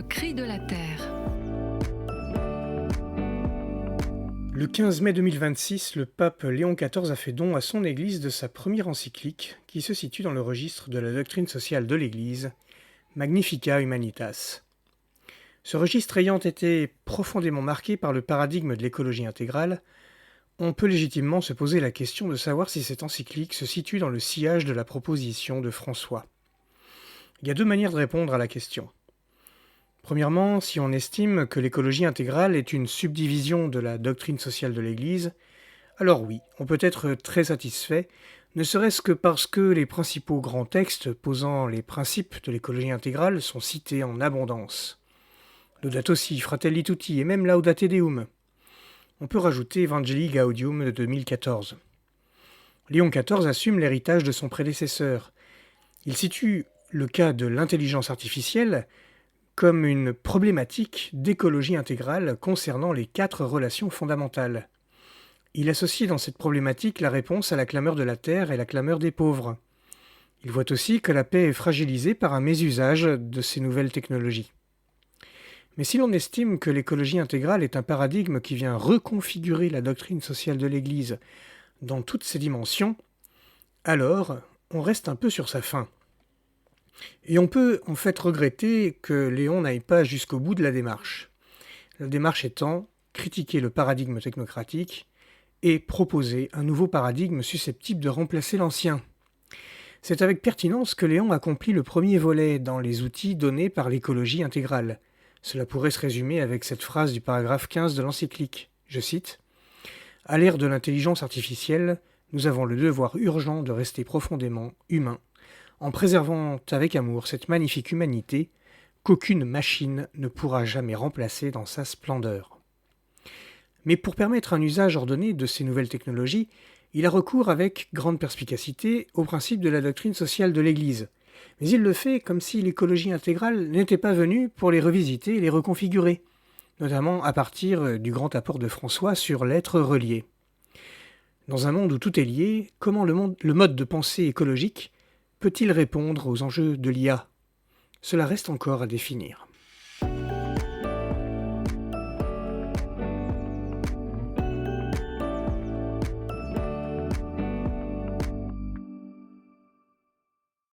Le cri de la terre. Le 15 mai 2026, le pape Léon XIV a fait don à son Église de sa première encyclique, qui se situe dans le registre de la doctrine sociale de l'Église, Magnificat Humanitas. Ce registre ayant été profondément marqué par le paradigme de l'écologie intégrale, on peut légitimement se poser la question de savoir si cette encyclique se situe dans le sillage de la proposition de François. Il y a deux manières de répondre à la question. Premièrement, si on estime que l'écologie intégrale est une subdivision de la doctrine sociale de l'Église, alors oui, on peut être très satisfait, ne serait-ce que parce que les principaux grands textes posant les principes de l'écologie intégrale sont cités en abondance. Laudato si, Fratelli Tutti et même Laudate Deum. On peut rajouter Evangelii Gaudium de 2014. Léon XIV assume l'héritage de son prédécesseur. Il situe le cas de l'intelligence artificielle comme une problématique d'écologie intégrale concernant les 4 relations fondamentales. Il associe dans cette problématique la réponse à la clameur de la terre et la clameur des pauvres. Il voit aussi que la paix est fragilisée par un mésusage de ces nouvelles technologies. Mais si l'on estime que l'écologie intégrale est un paradigme qui vient reconfigurer la doctrine sociale de l'Église dans toutes ses dimensions, alors on reste un peu sur sa faim. Et on peut en fait regretter que Léon n'aille pas jusqu'au bout de la démarche. La démarche étant critiquer le paradigme technocratique et proposer un nouveau paradigme susceptible de remplacer l'ancien. C'est avec pertinence que Léon accomplit le premier volet dans les outils donnés par l'écologie intégrale. Cela pourrait se résumer avec cette phrase du paragraphe 15 de l'encyclique. Je cite : « À l'ère de l'intelligence artificielle, nous avons le devoir urgent de rester profondément humains, en préservant avec amour cette magnifique humanité qu'aucune machine ne pourra jamais remplacer dans sa splendeur. » Mais pour permettre un usage ordonné de ces nouvelles technologies, il a recours avec grande perspicacité au principe de la doctrine sociale de l'Église. Mais il le fait comme si l'écologie intégrale n'était pas venue pour les revisiter et les reconfigurer, notamment à partir du grand apport de François sur l'être relié. Dans un monde où tout est lié, comment le mode de pensée écologique peut-il répondre aux enjeux de l'IA ? Cela reste encore à définir.